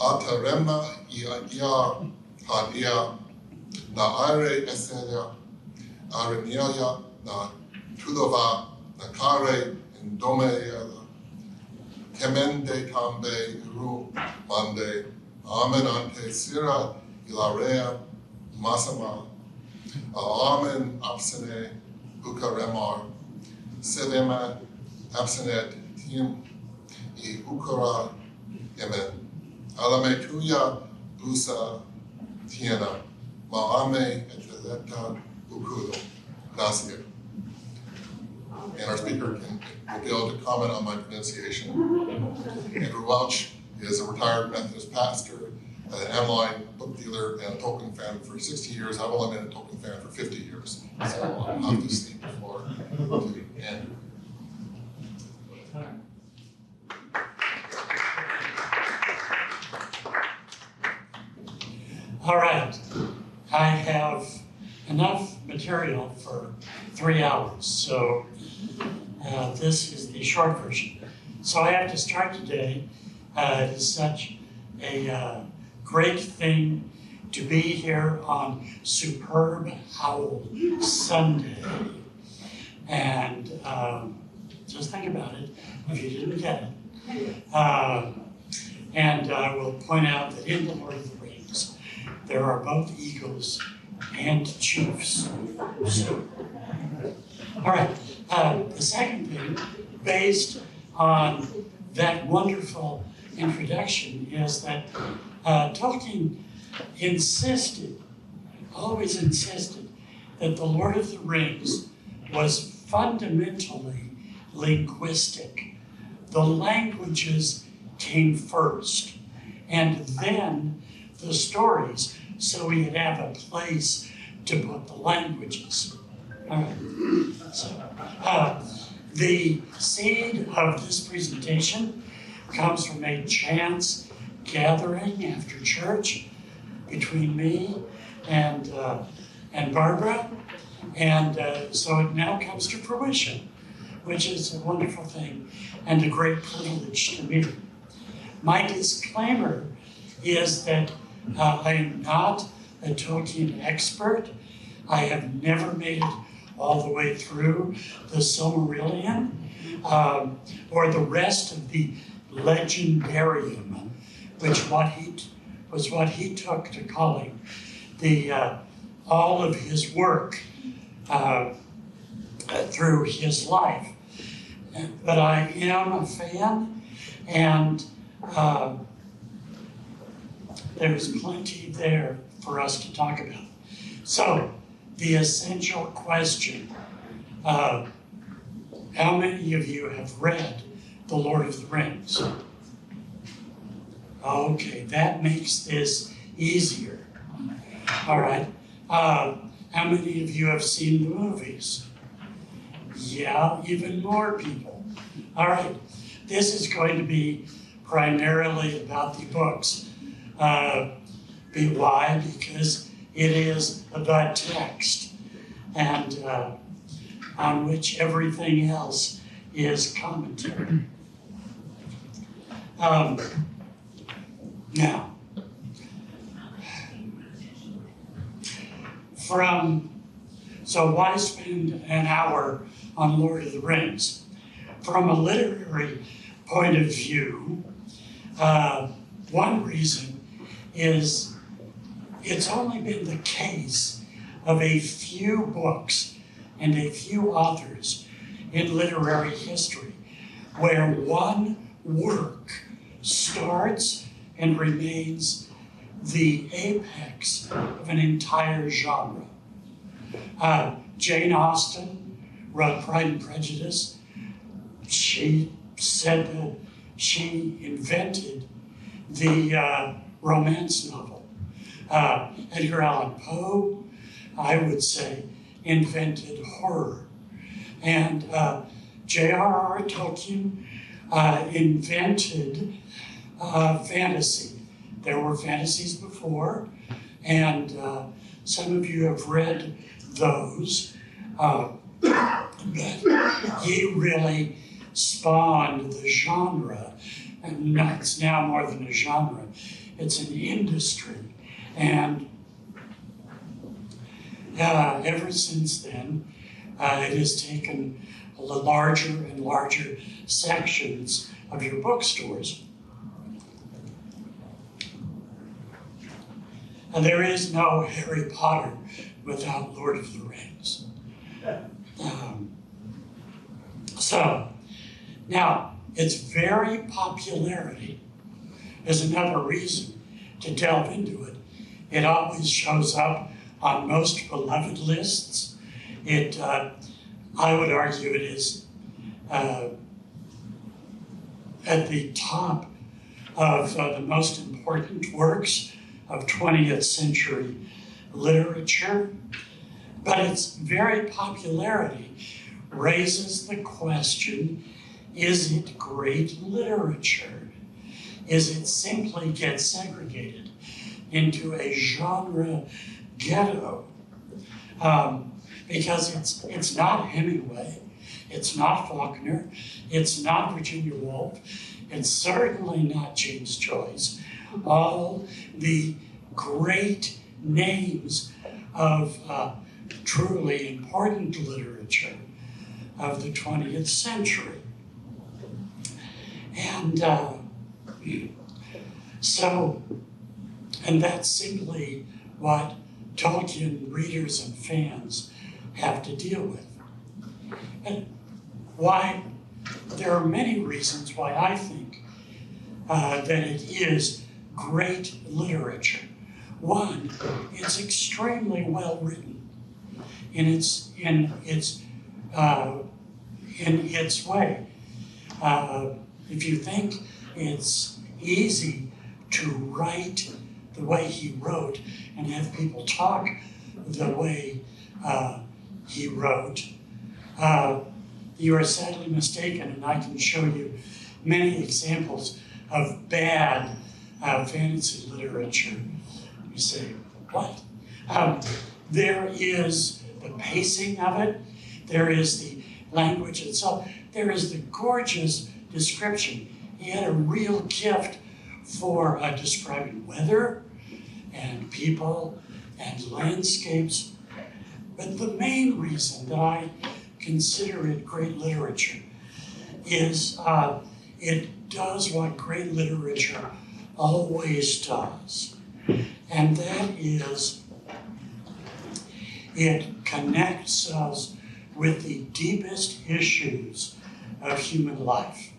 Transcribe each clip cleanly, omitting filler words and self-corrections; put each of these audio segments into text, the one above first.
Atarema ia hadia na aire eselia areniaia na tulova na kare indomea temende tambe ru mande amen ante sira ilarea masama amen absene ukaremar sedema absenet tim I ukara emen alame tuya busa tiena maame eteleta ukudo. Gracias. And our speaker will be able to comment on my pronunciation. Andrew Welch is a retired Methodist pastor, an online book dealer, and a Tolkien fan for 60 years. I've only been a Tolkien fan for 50 years, so I'll have to cede the floor to Andrew. All right, I have enough material for 3 hours, so this is the short version. So I have to start today. It is such a great thing to be here on Superb Howl Sunday. And just think about it if you didn't get it. And I will point out that in the Lord of the Rings, there are both eagles and chiefs. So, all right, the second thing, based on that wonderful introduction, is that Tolkien always insisted, that the Lord of the Rings was fundamentally linguistic. The languages came first, and then the stories, so we'd have a place to put the languages. All right. So, the seed of this presentation comes from a chance gathering after church between me and Barbara, and so it now comes to fruition, which is a wonderful thing and a great privilege to me. My disclaimer is that I am not a Tolkien expert. I have never made it all the way through the Silmarillion or the rest of the Legendarium, which was what he took to calling all of his work through his life. But I am a fan, and there's plenty there for us to talk about. So, the essential question, how many of you have read The Lord of the Rings? Okay, that makes this easier. All right, how many of you have seen the movies? Yeah, even more people. All right, this is going to be primarily about the books. Why? Because it is the text, and on which everything else is commentary. Now, so why spend an hour on Lord of the Rings? From a literary point of view, one reason is it's only been the case of a few books and a few authors in literary history where one work starts and remains the apex of an entire genre. Jane Austen wrote Pride and Prejudice. She said that she invented the romance novel. Edgar Allan Poe, I would say, invented horror. And J.R.R. Tolkien invented fantasy. There were fantasies before, and some of you have read those, but he really spawned the genre and it's now more than a genre, it's an industry. And ever since then, it has taken larger and larger sections of your bookstores. And there is no Harry Potter without Lord of the Rings. So, now, its very popularity is another reason to delve into it. It always shows up on most beloved lists. It, I would argue it is at the top of the most important works of 20th century literature, but its very popularity raises the question, is it great literature? Is it simply get segregated into a genre ghetto? Because it's not Hemingway, it's not Faulkner, it's not Virginia Woolf, it's certainly not James Joyce. All the great names of truly important literature of the 20th century. And and that's simply what Tolkien readers and fans have to deal with. And why, there are many reasons why I think that it is great literature. One, it's extremely well written in its way. If you think it's easy to write the way he wrote and have people talk the way he wrote, you are sadly mistaken, and I can show you many examples of bad fantasy literature. You say, what? There is the pacing of it, there is the language itself, there is the gorgeous description. He had a real gift for describing weather and people and landscapes. But the main reason that I consider it great literature is it does what great literature always does. And that is, it connects us with the deepest issues of human life.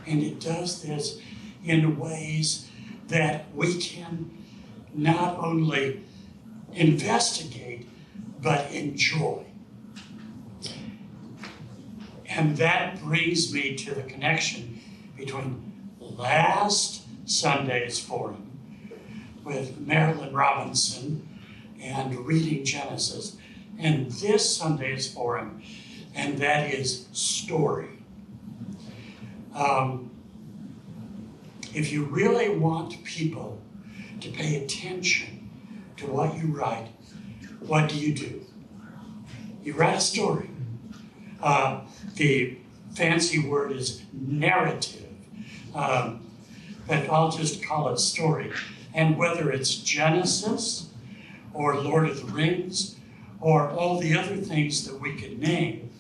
And it does this in ways that we can not only investigate, but enjoy. And that brings me to the connection between last Sunday's forum with Marilyn Robinson and reading Genesis, and this Sunday's forum, and that is story. If you really want people to pay attention to what you write, what do? You write a story. The fancy word is narrative, but I'll just call it story. And whether it's Genesis or Lord of the Rings or all the other things that we could name,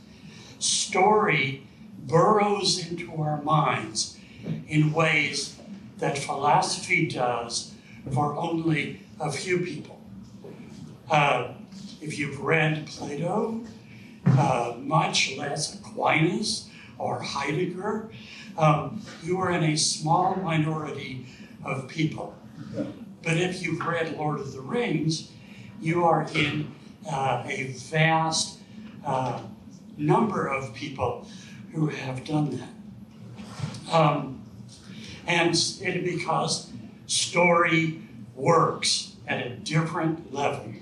story burrows into our minds in ways that philosophy does for only a few people. If you've read Plato, much less Aquinas or Heidegger, you are in a small minority of people. But if you've read Lord of the Rings, you are in a vast number of people who have done that. And it because story works at a different level.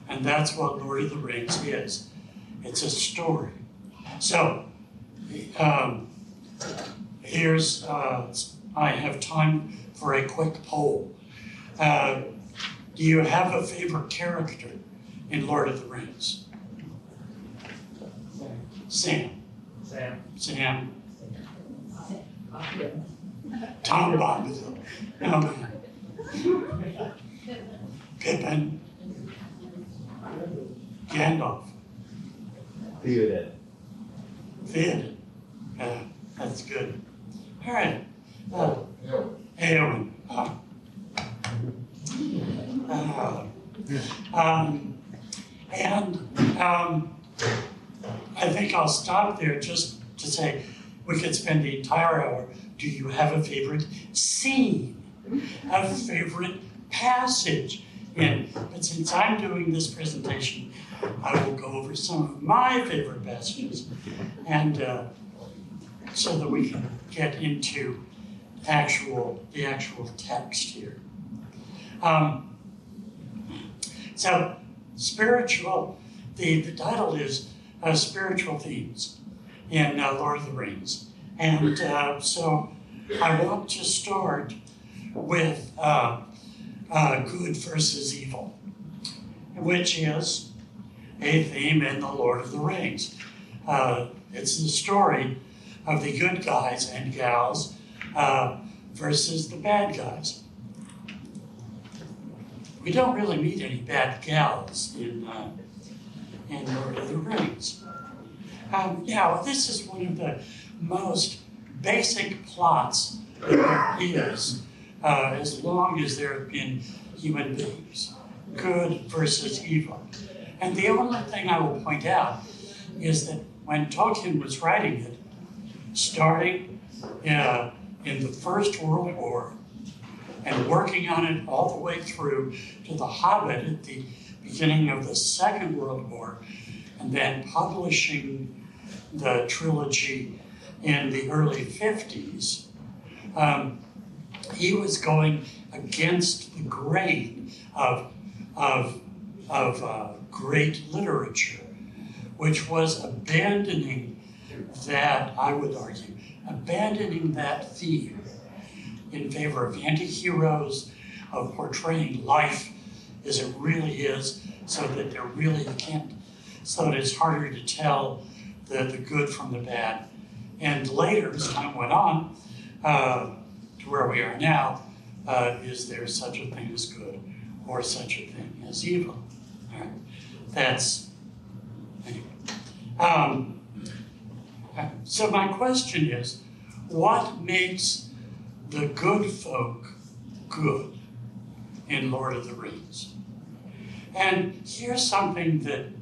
And that's what Lord of the Rings is. It's a story. So, here's, I have time for a quick poll. Do you have a favorite character in Lord of the Rings? Sam. Tom Bombadil. Oh, man. Pippin. Gandalf. Theoden. Theoden. That's good. All right. Eowyn. I think I'll stop there just to say we could spend the entire hour. Do you have a favorite scene? A favorite passage? But since I'm doing this presentation, I will go over some of my favorite passages, and so that we can get into the actual text here. So spiritual, the title is Spiritual Themes in Lord of the Rings. And so I want to start with good versus evil, which is a theme in the Lord of the Rings. It's the story of the good guys and gals versus the bad guys. We don't really meet any bad gals in Lord of the Rings. Now, this is one of the most basic plots there is, as long as there have been human beings, good versus evil. And the only thing I will point out is that when Tolkien was writing it, starting in the First World War and working on it all the way through to The Hobbit at the beginning of the Second World War, and then publishing the trilogy in the early 50s, he was going against the grain of great literature, which was abandoning that, I would argue, abandoning that theme in favor of anti-heroes, of portraying life as it really is, so that there really can't, so that it's harder to tell the good from the bad. And later, as time went on, to where we are now, is there such a thing as good or such a thing as evil? All right. That's, anyway. So my question is, what makes the good folk good in Lord of the Rings? And here's something that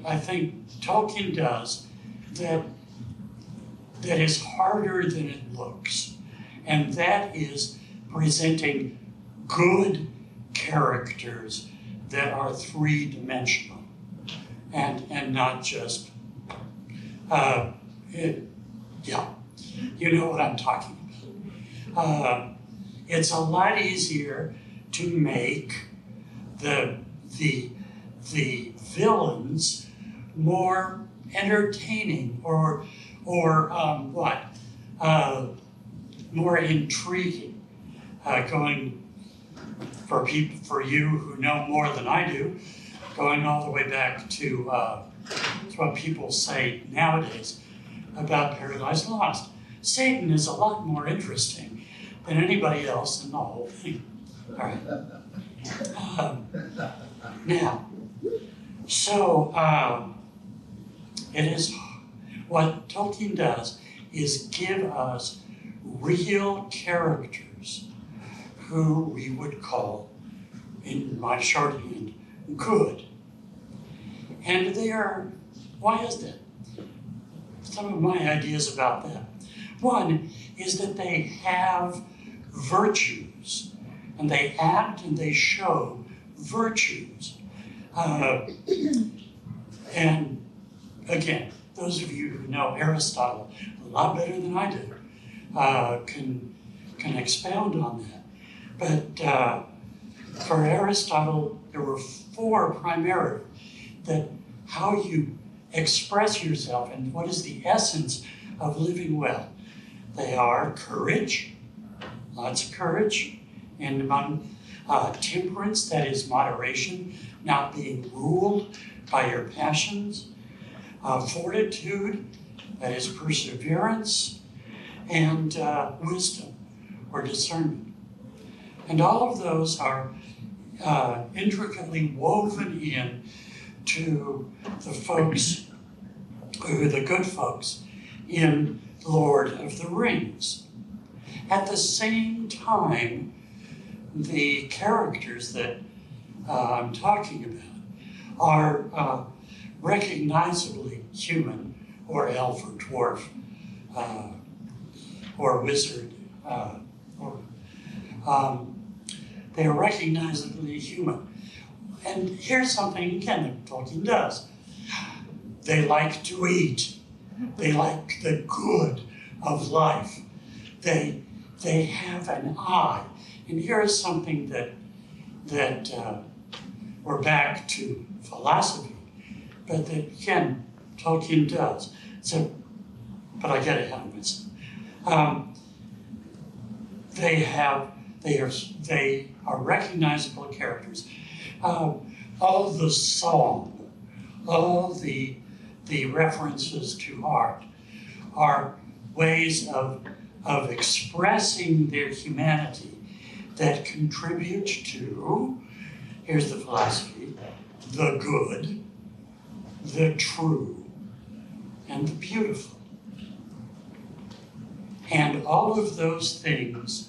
I think Tolkien does that is harder than it looks, and that is presenting good characters that are three-dimensional and not just, you know what I'm talking about. It's a lot easier to make the villains more entertaining or more intriguing. Going for you who know more than I do, going all the way back to what people say nowadays about Paradise Lost. Satan is a lot more interesting than anybody else in the whole thing. All right. Now, so it is what Tolkien does is give us real characters who we would call, in my shorthand, good. And they are, why is that? Some of my ideas about that. One is that they have virtues, and they act and they show virtues. And again, those of you who know Aristotle a lot better than I do can expound on that. But for Aristotle, there were four primarily, that how you express yourself and what is the essence of living well. They are courage, lots of courage, and among temperance, that is moderation, not being ruled by your passions, fortitude, that is perseverance, and wisdom or discernment. And all of those are intricately woven in to the folks, the good folks in Lord of the Rings. At the same time, the characters that I'm talking about are recognizably human, or elf, or dwarf, or wizard, they are recognizably human. And here's something, again, that Tolkien does. They like to eat. They like the good of life. They have an eye. And here is something that we're back to philosophy, but that, again, Tolkien does. So, but I get ahead of myself. They are recognizable characters. All the song, all the references to art are ways of expressing their humanity that contribute to, here's the philosophy, the good, the true, and the beautiful. And all of those things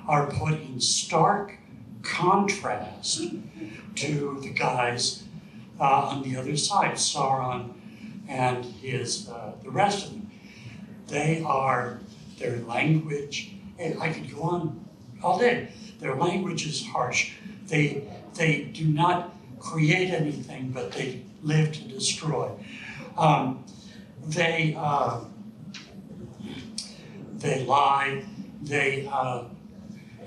are put in stark contrast to the guys on the other side, Sauron and the rest of them. Their language, I could go on all day. Their language is harsh. They do not create anything, but they live to destroy. They lie,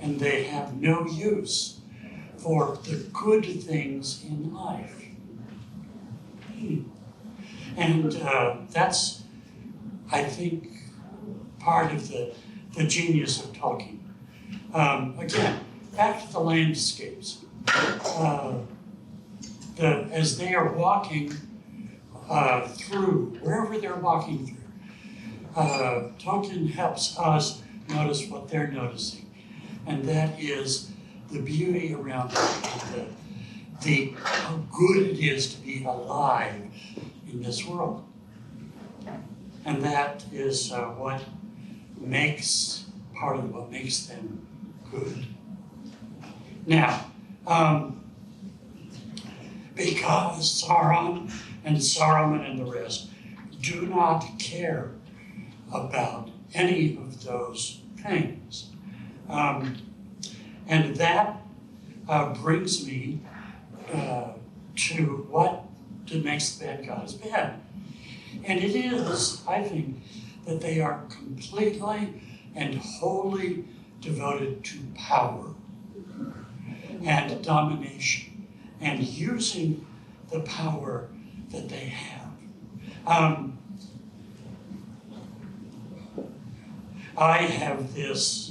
and they have no use for the good things in life. And that's, I think, part of the genius of Tolkien. Again, back to the landscapes. As they are walking through, wherever they're walking through, Tolkien helps us notice what they're noticing. And that is the beauty around them, how good it is to be alive in this world. And that is part of what makes them good. Now, because Sauron and Saruman and the rest do not care about any of those things. And that brings me to what makes the bad guys bad. And it is, I think, that they are completely and wholly devoted to power and domination and using the power that they have. I have this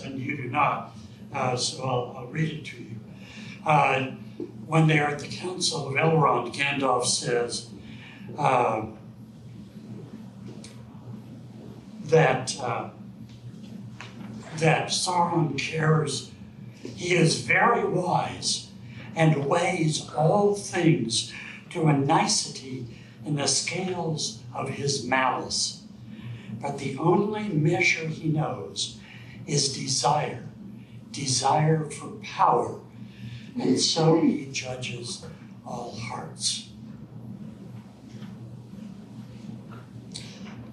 and you do not, so I'll read it to you. When they're at the Council of Elrond, Gandalf says that Sauron cares. He is very wise and weighs all things to a nicety in the scales of his malice. But the only measure he knows is desire for power, and so he judges all hearts.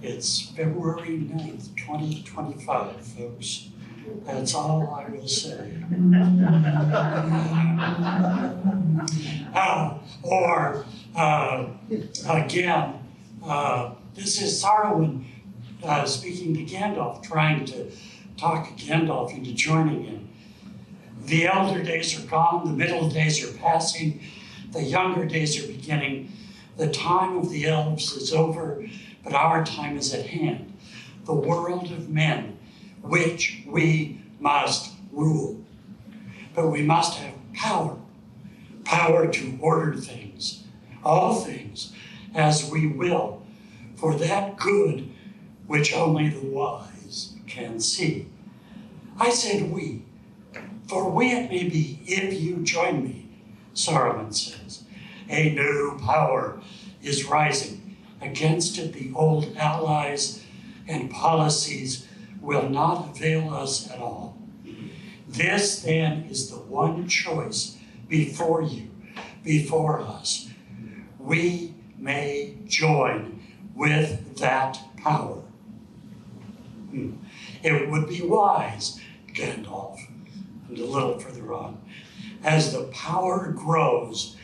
It's February 9th, 2025, folks. That's all I will say. Again, this is Saruman speaking to Gandalf, trying to talk Gandalf into joining him. The elder days are gone, the middle days are passing, the younger days are beginning. The time of the elves is over, but our time is at hand. The world of men, which we must rule. But we must have power power to order things, all things, as we will, for that good which only the wise can see. I said we, for we it may be if you join me, Saruman says. A new power is rising. Against it the old allies and policies will not avail us at all. This then is the one choice before you, before us. We may join with that power. It would be wise, Gandalf, and a little further on, as the power grows,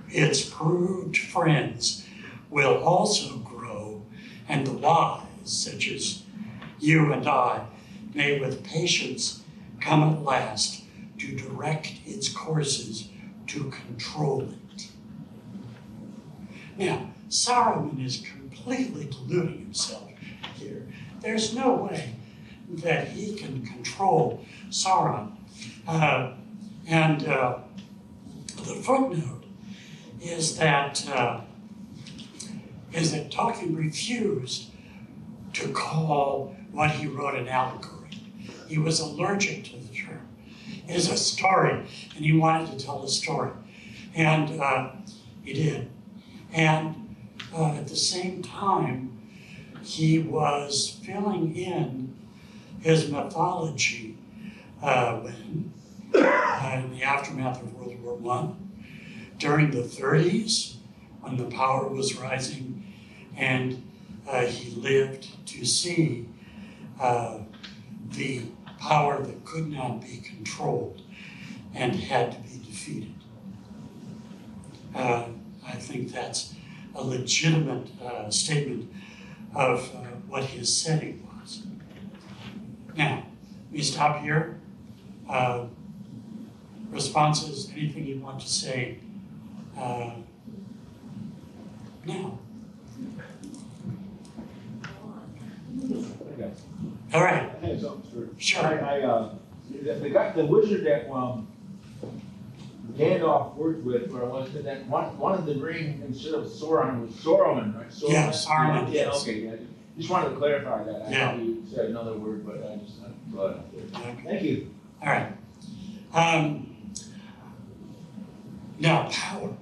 its proved friends will also grow, and the wise, such as you and I, may with patience come at last to direct its courses, to control it. Now, Saruman is completely deluding himself here. There's no way that he can control Sauron. The footnote is that Tolkien refused to call what he wrote an allegory. He was allergic to the term. It is a story, and he wanted to tell a story. And he did. And at the same time, he was filling in his mythology when, in the aftermath of World War I, during the 30s, when the power was rising, and he lived to see the power that could not be controlled and had to be defeated. I think that's a legitimate statement of what his setting was. Now, let me stop here. Responses, anything you want to say now? All right. I have something for Sure. The wizard that Gandalf worked with, or was it that one of the ring instead of Sauron was Saruman, right? Saruman. Yeah, Saruman. Yeah, Yes. okay. Yeah. Just wanted to clarify that. I Yeah. thought you said another word, but I just thought it out there. Okay. Thank you. All right. Now, power.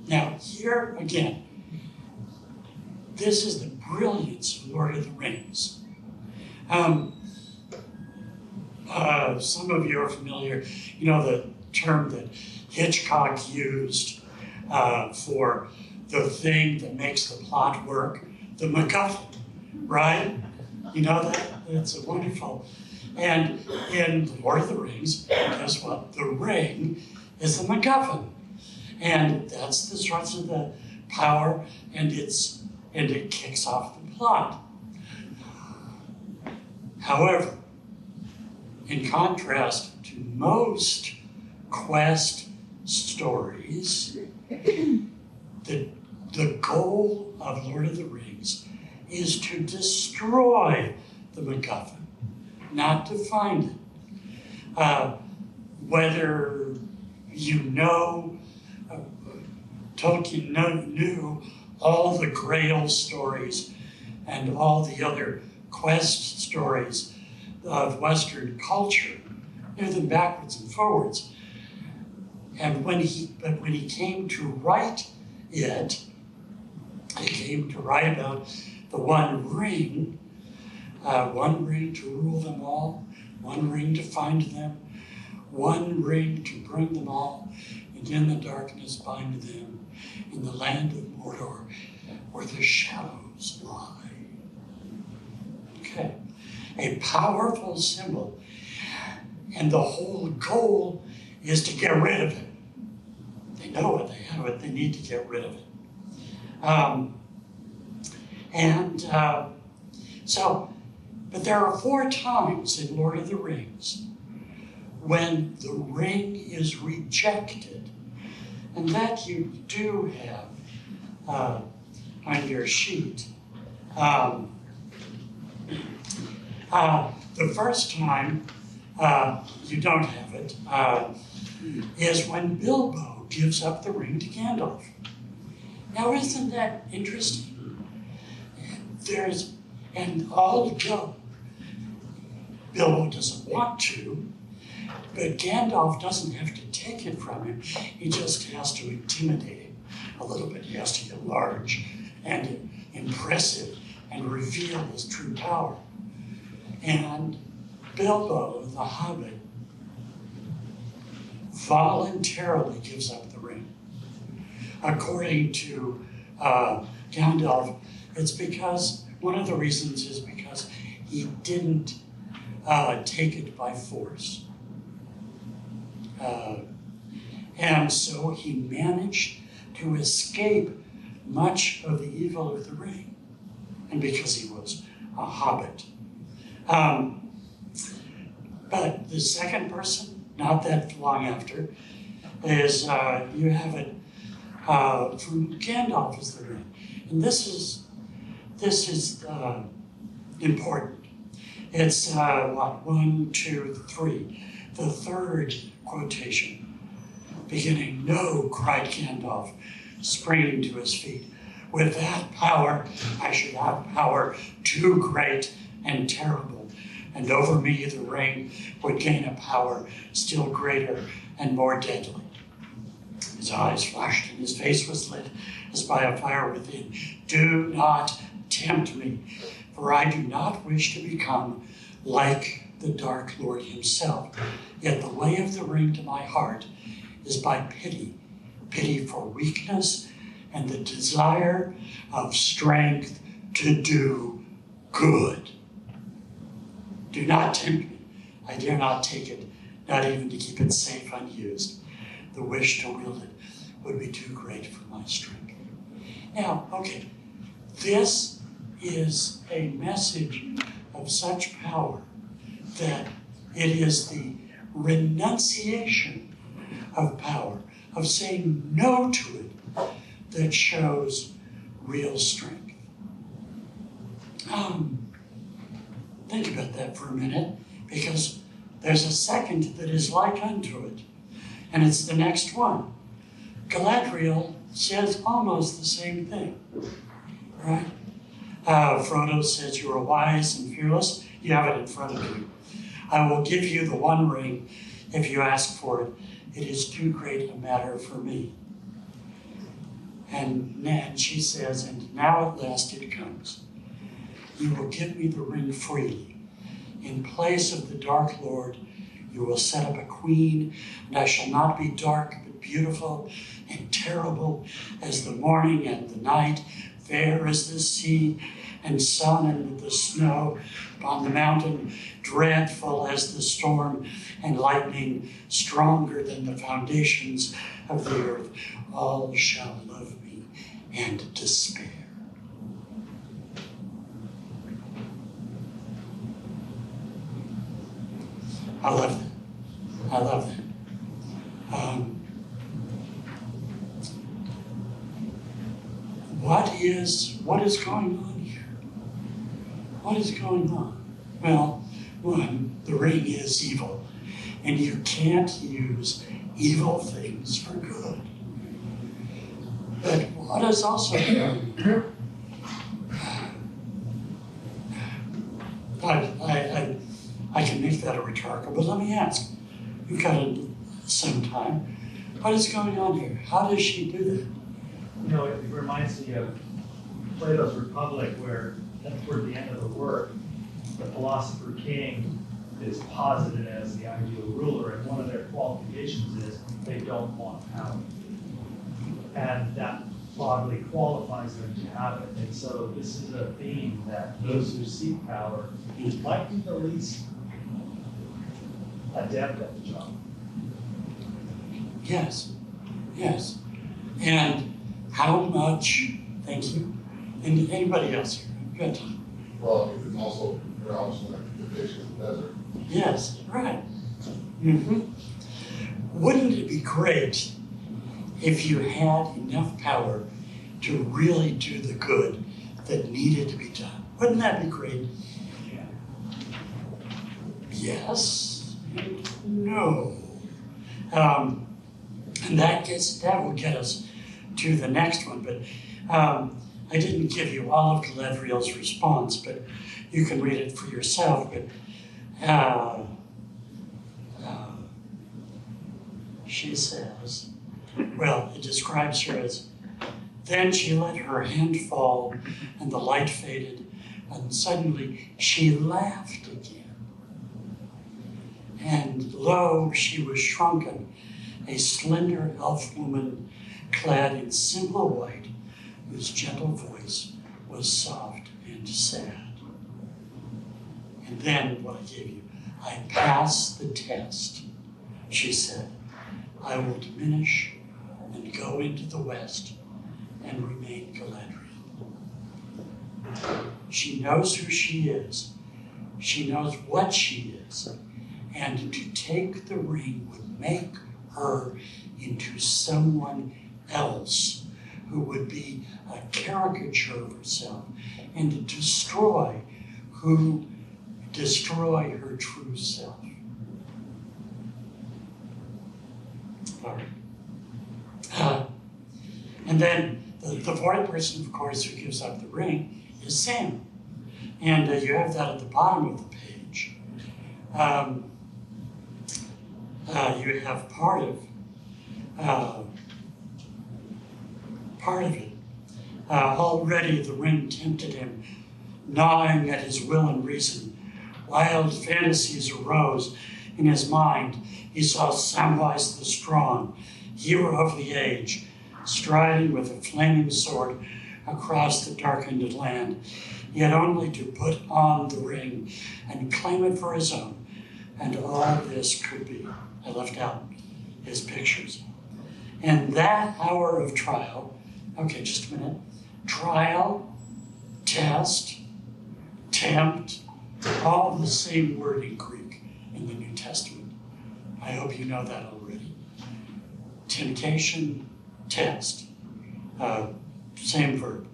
Now, here again, this is the brilliance of Lord of the Rings. Some of you are familiar, you know, the term that Hitchcock used for the thing that makes the plot work, the MacGuffin, right? You know that? It's a wonderful. And in Lord of the Rings, guess what? The ring is the MacGuffin. And that's the source of the power, and it kicks off the plot. However, in contrast to most quest stories, the goal of Lord of the Rings is to destroy the MacGuffin, not to find it. Whether you know, Tolkien knew all the Grail stories and all the other quest stories of Western culture, knew them backwards and forwards. And when he came to write it, he came to write about the one ring to rule them all, one ring to find them, one ring to bring them all, and in the darkness bind them in the land of Mordor, where the shadows lie. Okay, a powerful symbol, and the whole goal is to get rid of it. They know it, they have it, they need to get rid of it. But there are 4 times in Lord of the Rings when the ring is rejected, and that you do have on your sheet. The first time you don't have it is when Bilbo gives up the ring to Gandalf. Now, isn't that interesting? And although Bilbo doesn't want to, but Gandalf doesn't have to take it from him. He just has to intimidate him a little bit. He has to get large and impressive and reveal his true power. And Bilbo, the Hobbit, voluntarily gives up the ring. According to Gandalf, it's because, one of the reasons is because he didn't take it by force. And so he managed to escape much of the evil of the ring, and because he was a hobbit. But the second person, not that long after, is you have it from Gandalf as the ring. And this is important. It's 1, 2, 3. The third quotation, beginning, "No," cried Gandalf, springing to his feet. "With that power, I should have power too great and terrible, and over me the ring would gain a power still greater and more deadly." His eyes flashed and his face was lit as by a fire within. "Do not tempt me, for I do not wish to become like the Dark Lord himself. Yet the way of the ring to my heart is by pity for weakness and the desire of strength to do good. Do not tempt me. I dare not take it, not even to keep it safe unused. The wish to wield it would be too great for my strength." Now, okay, this is a message of such power that it is the renunciation of power, of saying no to it, that shows real strength. Think about that for a minute, because there's a second that is like unto it, and it's the next one. Galadriel says almost the same thing, right? Frodo says, "You are wise and fearless." You have it in front of you. "I will give you the one ring if you ask for it. It is too great a matter for me." And she says, "And now at last it comes. You will give me the ring freely. In place of the Dark Lord, you will set up a queen, and I shall not be dark, but beautiful and terrible as the morning and the night, fair as the sea and sun and the snow upon the mountain, dreadful as the storm and lightning, stronger than the foundations of the earth. All shall love me and despair." I love that. I love that. What is going on here? What is going on? Well, one, the ring is evil, and you can't use evil things for good. But what is also going on here? I can make that a rhetorical, but let me ask. We've got some time. What is going on here? How does she do that? You know, it reminds me of Plato's Republic, where toward the end of the work, the philosopher king is posited as the ideal ruler, and one of their qualifications is they don't want power. And that broadly qualifies them to have it. And so this is a theme that those who seek power might be the least adept at the job. Yes, yes. And how much, thank you, and anybody else here? Good. Well, you can also arouse like the fish in the desert. Yes, right. Mm-hmm. Wouldn't it be great if you had enough power to really do the good that needed to be done? Wouldn't that be great? Yeah. Yes and no. And that will get us to the next one. But I didn't give you all of Galadriel's response, but you can read it for yourself. But she says, well, it describes her as, then she let her hand fall, and the light faded, and suddenly she laughed again. And lo, she was shrunken, a slender elf woman clad in simple white, whose gentle voice was soft and sad. And then what I gave you, I passed the test, she said. I will diminish and go into the west and remain Galadriel. She knows who she is. She knows what she is. And to take the ring would make her into someone else who would be a caricature of herself and to destroy her true self. All right. And then the fourth person, of course, who gives up the ring is Sam. And you have that at the bottom of the page. You have part of it. Already the ring tempted him, gnawing at his will and reason. Wild fantasies arose in his mind. He saw Samwise the Strong, hero of the age, striding with a flaming sword across the darkened land, yet only to put on the ring and claim it for his own. And all this could be. I left out his pictures. And that hour of trial, okay, just a minute. Trial, test, tempt, all the same word in Greek in the New Testament. I hope you know that already. Temptation, test, same verb.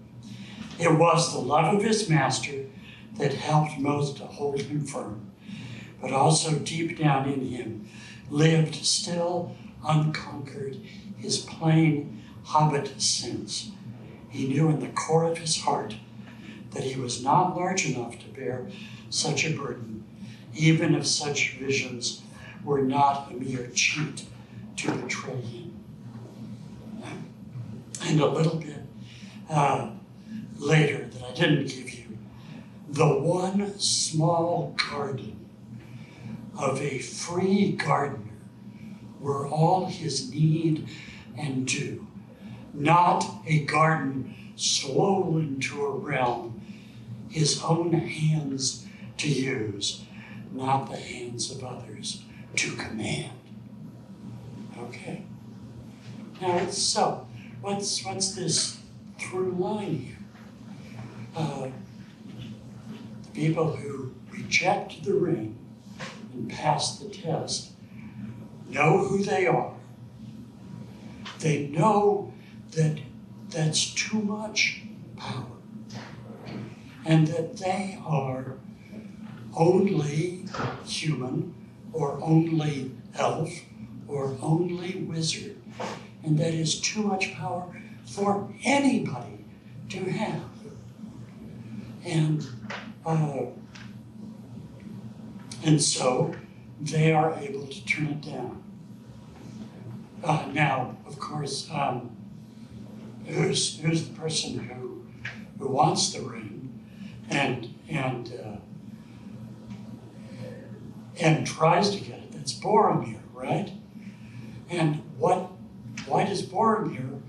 It was the love of his master that helped most to hold him firm, but also deep down in him lived still unconquered his plain hobbit sense. He knew in the core of his heart that he was not large enough to bear such a burden, even if such visions were not a mere cheat to betray him. And a little bit later that I didn't give you, the one small garden of a free gardener were all his need and due, not a garden swollen to a realm, his own hands to use, not the hands of others to command. Okay. Now, so what's this through line here? The people who reject the ring and pass the test know who they are. They know that that's too much power, and that they are only human, or only elf, or only wizard, and that is too much power for anybody to have. And so they are able to turn it down. Now, of course, who's the person who wants the ring and tries to get it? That's Boromir, right? And why does Boromir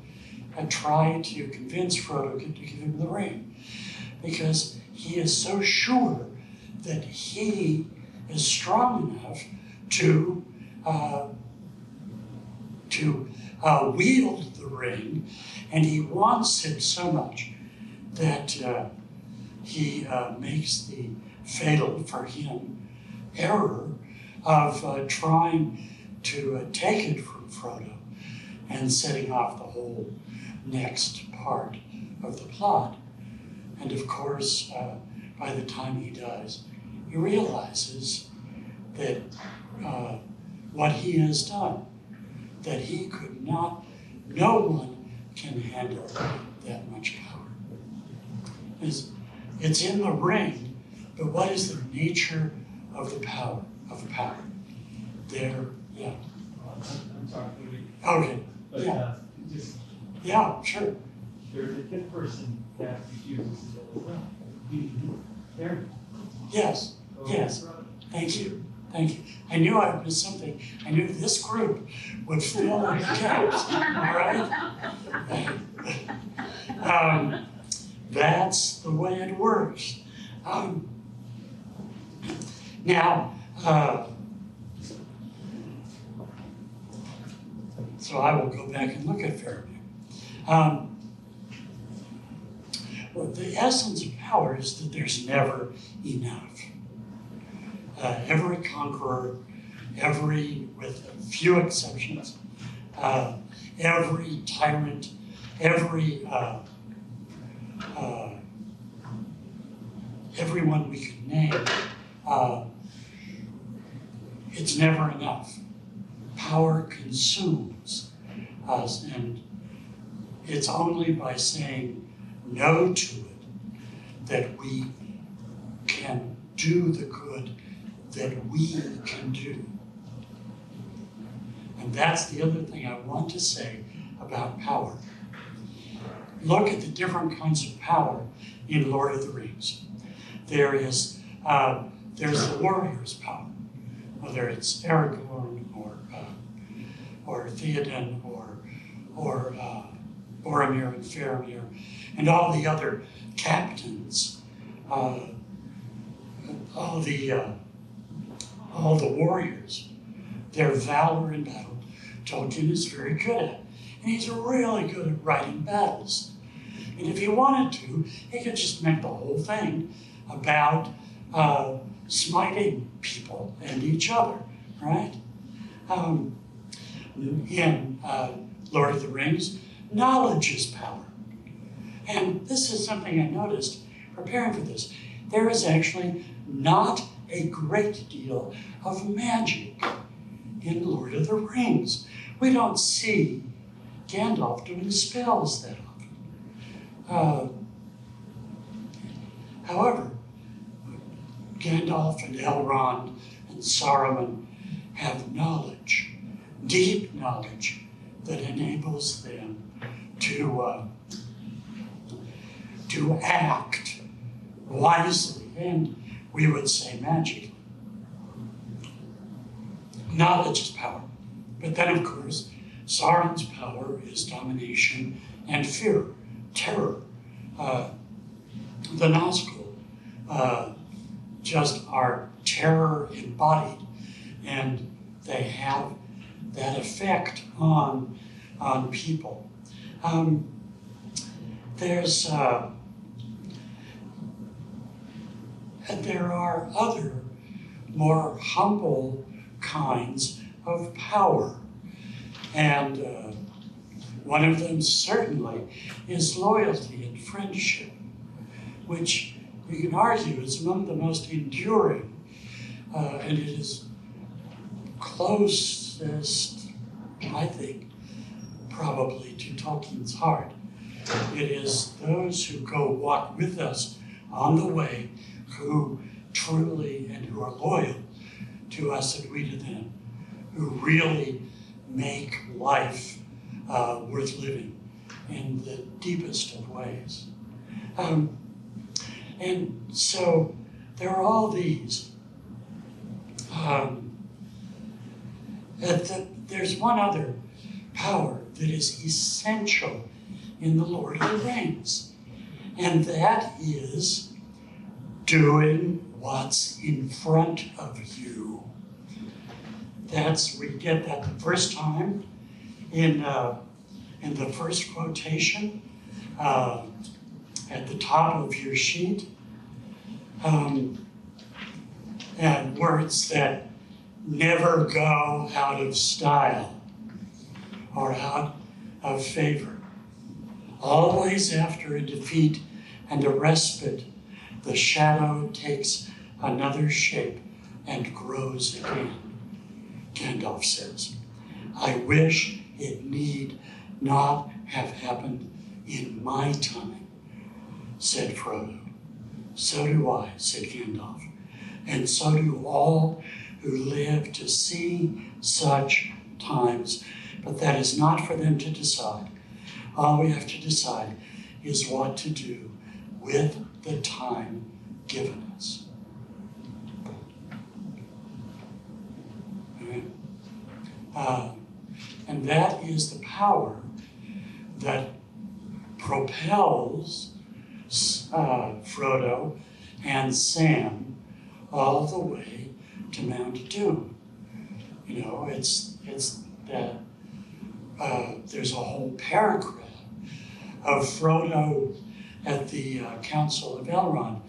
try to convince Frodo to give him the ring? Because he is so sure that he is strong enough to wield the ring, and he wants it so much that he makes the fatal, for him, error of trying to take it from Frodo and setting off the whole next part of the plot. And of course, by the time he does, he realizes that what he has done, that he could not, no one can handle that much power. It's in the ring, but what is the nature of the power, There, yeah. I'm sorry, Okay, but yeah, just, yeah, sure. there's a fifth person that refuses to go as well. There. Yes, yes, thank you. I knew I missed something. I knew this group would fill in the gaps, all right? That's the way it works. Now, so I will go back and look at Faraday. Well, the essence of power is that there's never enough. Every conqueror, with a few exceptions, every tyrant, everyone we could name, it's never enough. Power consumes us, and it's only by saying no to it that we can do the good that we can do. And that's the other thing I want to say about power. Look at the different kinds of power in Lord of the Rings. There's the warrior's power, whether it's Aragorn or Theoden or Boromir and Faramir and all the other captains, all the warriors, their valor in battle. Tolkien is very good at, and he's really good at writing battles. And if he wanted to, he could just make the whole thing about smiting people and each other, right? In Lord of the Rings, knowledge is power. And this is something I noticed preparing for this. There is actually not a great deal of magic in Lord of the Rings. We don't see Gandalf doing spells that often. However, Gandalf and Elrond and Saruman have knowledge, deep knowledge, that enables them to act wisely, and we would say magically. Knowledge is power. But then, of course, Sauron's power is domination and fear, terror. The Nazgul just are terror embodied, and they have that effect on people. There are other more humble kinds of power, and one of them certainly is loyalty and friendship, which you can argue is among the most enduring, and it is closest, I think, probably to Tolkien's heart. It is those who go walk with us on the way, who truly and who are loyal to us and we to them, who really make life worth living in the deepest of ways. And so there are all these. There's one other power that is essential in the Lord of the Rings, and that is doing what's in front of you. We get that the first time in the first quotation at the top of your sheet, and words that never go out of style or out of favor. Always after a defeat and a respite, the shadow takes another shape and grows again, Gandalf says. I wish it need not have happened in my time, said Frodo. So do I, said Gandalf, and so do all who live to see such times, but that is not for them to decide. All we have to decide is what to do with the time given us. And that is the power that propels Frodo and Sam all the way to Mount Doom. You know, it's that there's a whole paragraph of Frodo at the Council of Elrond,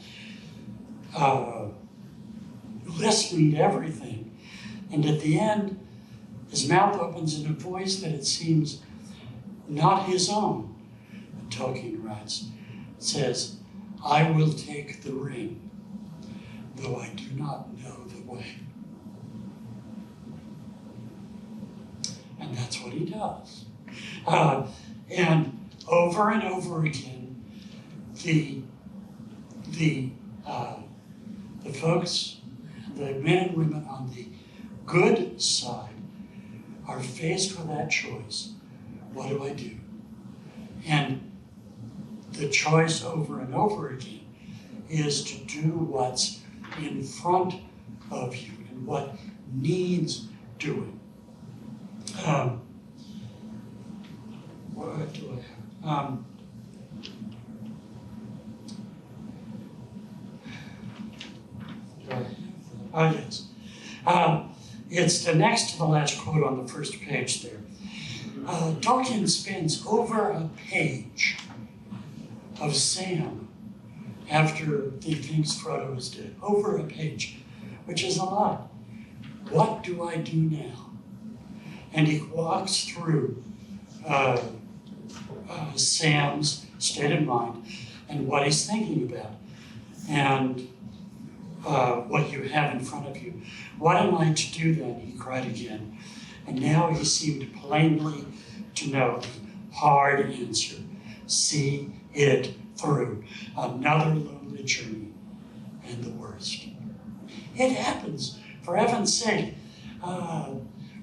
listening to everything, and at the end, his mouth opens in a voice that it seems not his own. Tolkien writes, says, "I will take the ring, though I do not know the way." And that's what he does. And over again, the folks, the men and women on the good side are faced with that choice. What do I do? And the choice over and over again is to do what's in front of you and what needs doing. What do I have? Yes. It's the next to the last quote on the first page there. Tolkien spends over a page of Sam after he thinks Frodo is dead. Over a page, which is a lot. What do I do now? And he walks through Sam's state of mind and what he's thinking about and what you have in front of you. What am I to do then? He cried again. And now he seemed plainly to know the hard answer. See it through. Another lonely journey and the worst. It happens, for heaven's sake,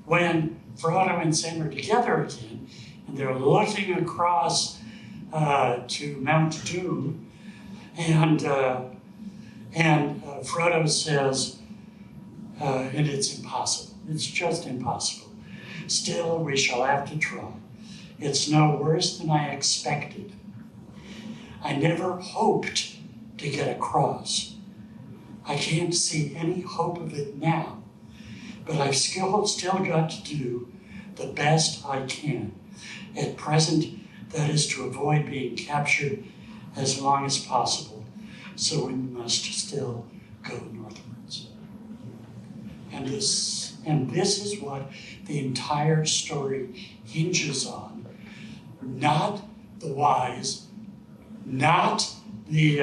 when Frodo and Sam are together again and they're looking across to Mount Doom, and Frodo says, and it's impossible. It's just impossible. Still, we shall have to try. It's no worse than I expected. I never hoped to get across. I can't see any hope of it now, but I've still got to do the best I can. At present, that is to avoid being captured as long as possible, so we must still go northwards. And this is what the entire story hinges on. Not the wise, not the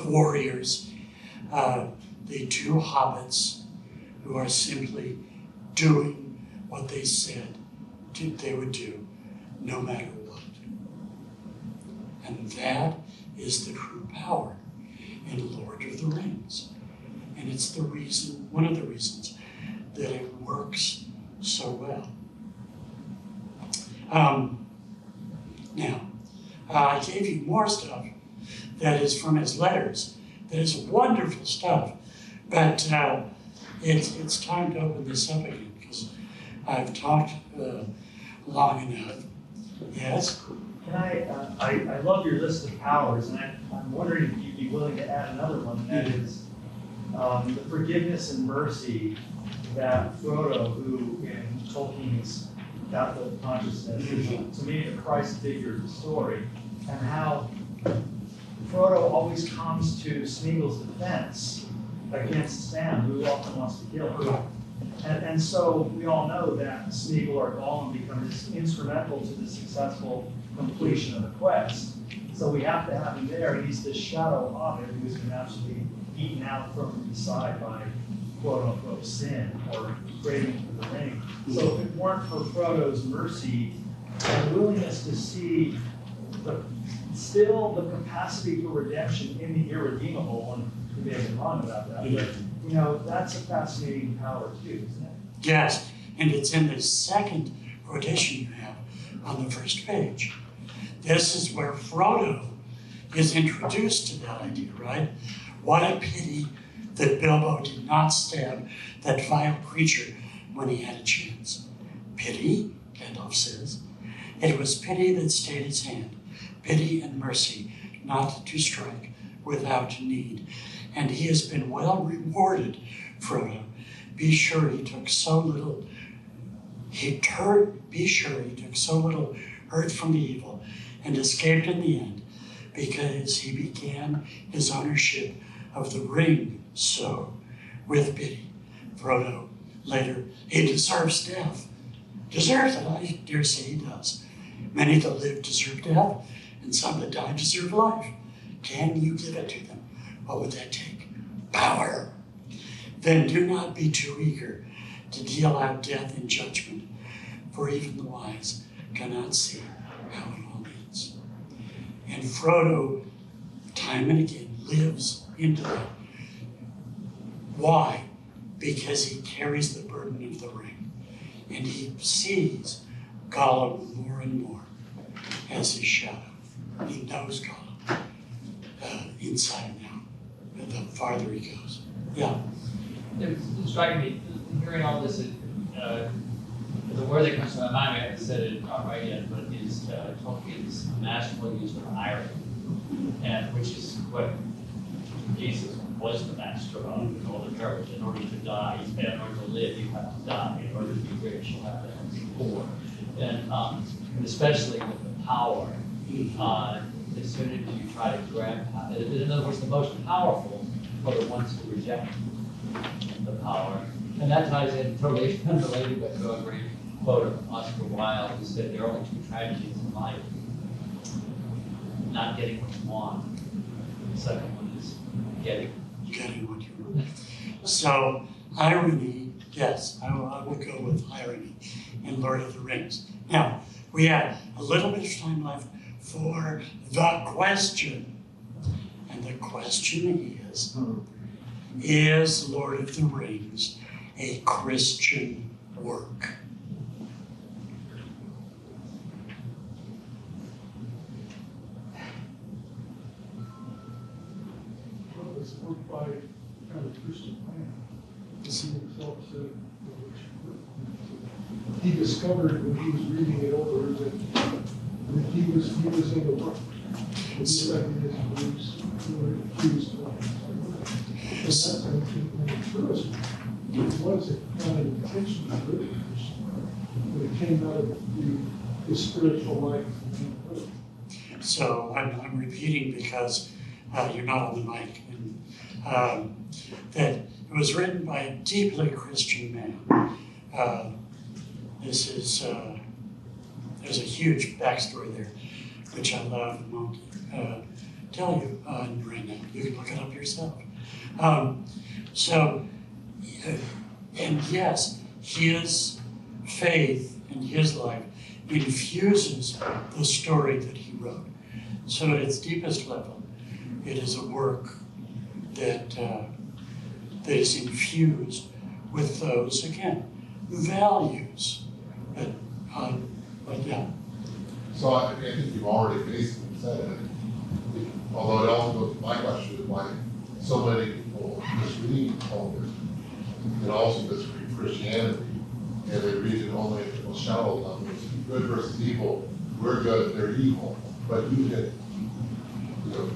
warriors, the two hobbits who are simply doing what they said they would do, no matter what. And that is the true power in Lord of the Rings. And it's the reason, one of the reasons, that it works so well. Now, I gave you more stuff that is from his letters. That is wonderful stuff. But it's time to open this up again because I've talked long enough. Yes? Can I love your list of powers, and I'm wondering if you'd be willing to add another one, and that is the forgiveness and mercy that Frodo, who in Tolkien's Catholic consciousness is, to me, the Christ figure of the story, and how Frodo always comes to Smeagol's defense against Sam, who often wants to kill him. And so we all know that Smeagol or Gollum becomes instrumental to the successful completion of the quest. So we have to have him there. He's the shadow hobbit who's been absolutely eaten out from the side by quote unquote sin or craving for the ring. So if it weren't for Frodo's mercy and willingness to see still the capacity for redemption in the irredeemable, and you may have been wrong about that, but that's a fascinating power too, isn't it? Yes, and it's in the second quotation you have on the first page. This is where Frodo is introduced to that idea, right? What a pity that Bilbo did not stab that vile creature when he had a chance. Pity, Gandalf says. It was pity that stayed his hand, pity and mercy not to strike without need. And he has been well rewarded, Frodo. Be sure he took so little hurt from the evil and escaped in the end, because he began his ownership of the ring so with pity. Frodo later, he deserves death. Deserves it, I dare say he does. Many that live deserve death, and some that die deserve life. Can you give it to them? What would that take? Power. Then do not be too eager to deal out death in judgment, for even the wise cannot see how it all ends. And Frodo, time and again, lives into that. Why? Because he carries the burden of the ring, and he sees Gollum more and more as his shadow. He knows Gollum inside and out, the farther he goes. Yeah. It's striking me, hearing all this, the word that comes to my mind, I haven't said it outright yet, but is Tolkien's masterful use of irony, and which is what Jesus was the master of in all the courage. In order to die, in order to live, you have to die. In order to be rich, you have to be poor. And especially with the power, as soon as you try to grab power, in other words, the most powerful are the ones who reject the power. And that ties in totally unrelated, but to a great quote of Oscar Wilde, who said there are only two tragedies in life: not getting what you want. The second one is getting what you want. So, irony, yes, I will go with irony in Lord of the Rings. Now, we have a little bit of time left for the question. And the question is Lord of the Rings a Christian work? Well, it's worked by kind of Christian man. He himself said he discovered when he was reading it over that he was in the work. He studied his beliefs, he was doing it. That's interesting. It wasn't kind of intentionally written, but it came out of the spiritual life. So I'm repeating because you're not on the mic. And, that it was written by a deeply Christian man. There's a huge backstory there, which I love and won't tell you right now. You can look it up yourself. And yes, his faith and his life infuses the story that he wrote. So at its deepest level, it is a work that is infused with those, again, values. But yeah. So I think you've already basically said it. Although it also goes to my question of why so many people misread Tolkien and also misread Christianity, and they read it only at the most shallow level. It's good versus evil. We're good, they're evil. But you can,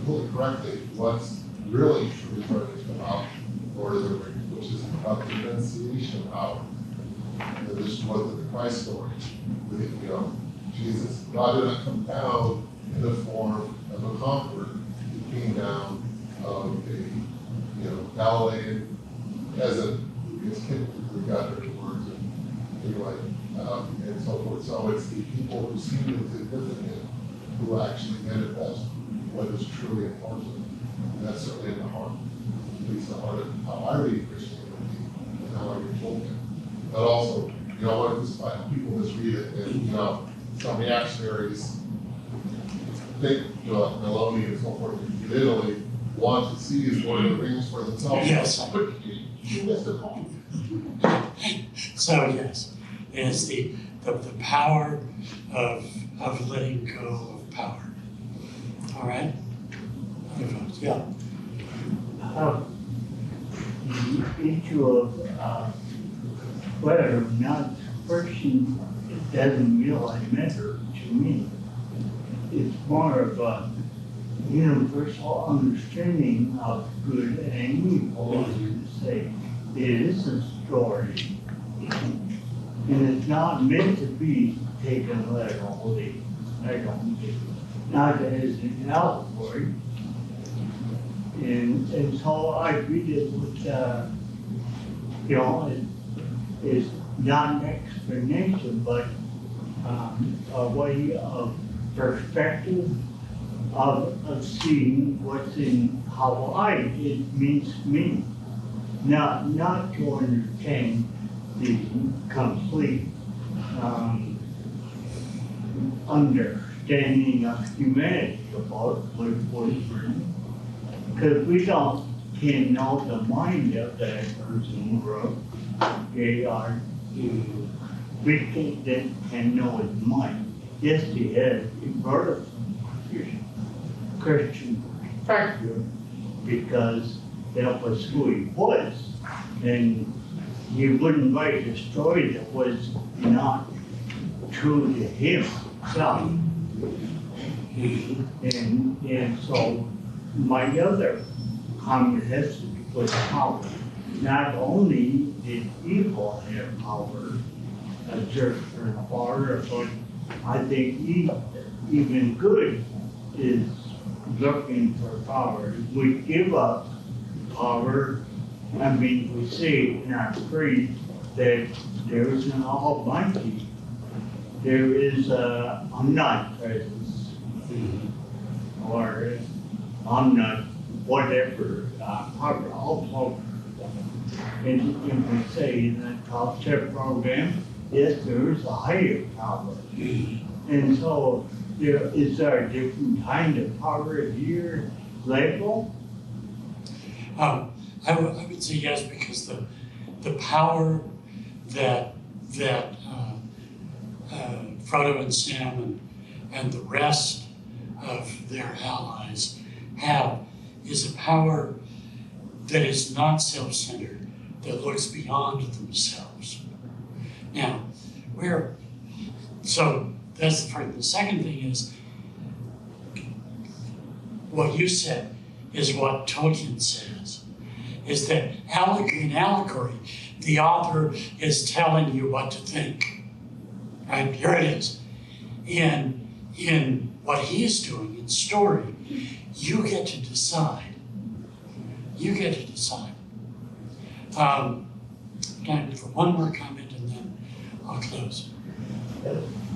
pull it correctly. What's really true is about Lord of the Rings, which is about the renunciation of power. And this wasn't the Christ story. Jesus, God did not come down in the form of a conqueror. He came down of a Galilean peasant who gets kicked who got their words and so forth. So it's the people who seem insignificant who actually manifest what is truly important. And that's certainly in the heart, at least the heart of how I read Christianity, Tolkien. But also, you know, what is people misread it, and you know, some reactionaries think Meloni and so forth in Italy want to see Lord of the Rings for themselves. Yes. You missed the point. So yes, it's the power of letting go of power. All right? Other folks, yeah. The issue of whether or not a person doesn't realize matter to me. It's more of a universal understanding of good and evil, as you say. It is a story. And it's not meant to be taken literally. I don't think. Not as an allegory. And so I read it with, you know, it's not an explanation, but a way of perspective of seeing what's in Hawaii. It means to me, not to understand the complete understanding of humanity about what was written. Because we can't know the mind of that person who wrote. We can know his mind. Yes, he has a birth Christian perspective because that was who he was. And he wouldn't write a story that was not true to himself. And so my other comment has to be with power. Not only did evil have power, exert power, but I think even good is looking for power. We give up power. I mean, we say in our creed that there is an Almighty. There is a omnipresence, or omnipotence, whatever, power, all power. And we say in the top step program, yes, there is a higher power. And so is there a different kind of power here label? I would say yes, because the power that Frodo and Sam and the rest of their allies have is a power that is not self-centered, that looks beyond themselves. Now, so that's the first. The second thing is, what you said is what Tolkien says, is that in allegory, the author is telling you what to think. Right, here it is. In what he's doing in story, you get to decide. You get to decide. Time for one more comment and then I'll close.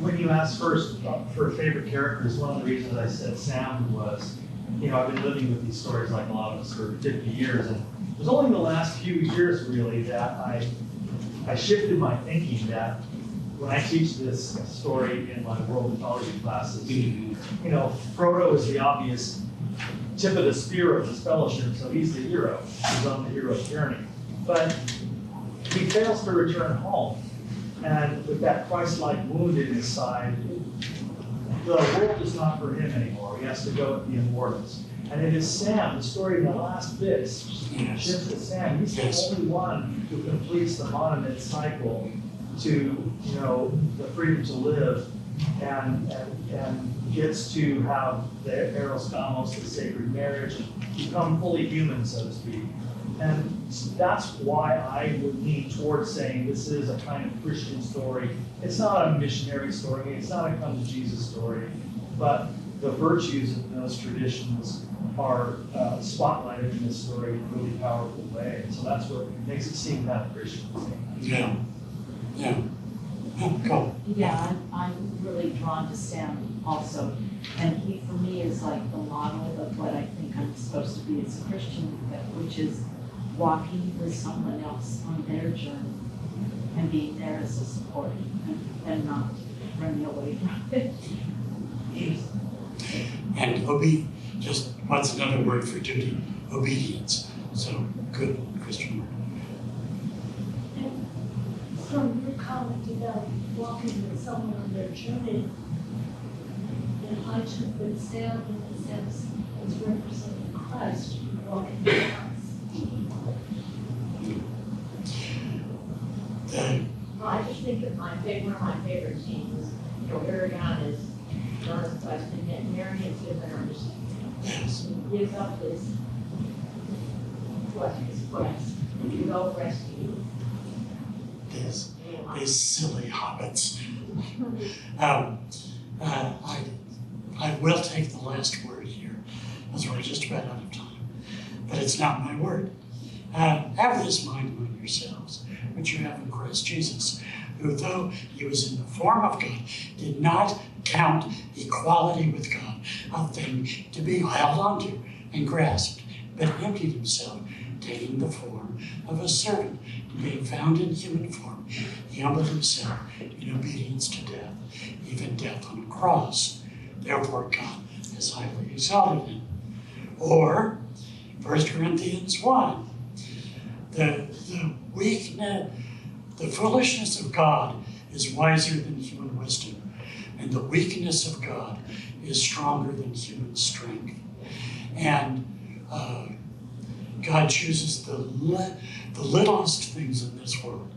When you asked first for favorite characters, one of the reasons I said Sam was, you know, I've been living with these stories like a lot of us for 50 years, and it was only in the last few years really that I shifted my thinking that when I teach this story in my world mythology classes, you know, Frodo is the obvious tip of the spear of this fellowship, so he's the hero. He's on the hero's journey. But he fails to return home. And with that Christ-like wound in his side, the world is not for him anymore. He has to go with the immortals. And it is Sam, the story in the last bit, shifts to Sam. He's the only one who completes the monument cycle to, you know, the freedom to live and gets to have the Eros Gamos, the sacred marriage, and become fully human, so to speak. And that's why I would lean towards saying this is a kind of Christian story. It's not a missionary story. It's not a come to Jesus story. But the virtues of those traditions are spotlighted in this story in a really powerful way. And so that's what makes it seem kind of Christian. Yeah. Yeah. Go. Yeah, I'm really drawn to Sam also. And he, for me, is like the model of what I think I'm supposed to be as a Christian, which is walking with someone else on their journey and being there as a support and not running away from it. And just what's another word for duty? Obedience. So good, Christian. And from your comment about walking with someone on their journey, and I took what Sam in the sense as representing Christ walking with us. I just think that one of my favorite scenes, Aragon is John's question, and Marion gives an understanding. Yes. He gives up his quest to go rescue. These silly hobbits. I will take the last word here, as we're just about out of time, but it's not my word. Have this mind among yourselves, which you have in Christ Jesus, who though he was in the form of God, did not count equality with God a thing to be held onto and grasped, but emptied himself, taking the form of a servant, being found in human form. He humbled himself in obedience to death, even death on a cross. Therefore God has highly exalted him. Or 1 Corinthians 1, the foolishness of God is wiser than human wisdom, and the weakness of God is stronger than human strength. And God chooses the littlest things in this world,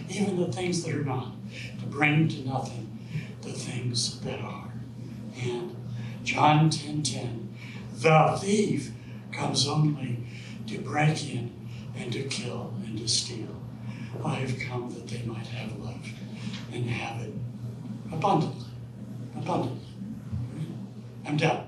even the things that are not, to bring to nothing the things that are. And John 10:10, the thief comes only to break in and to kill and to steal. I have come that they might have life and have it abundantly. Abundantly. I'm done.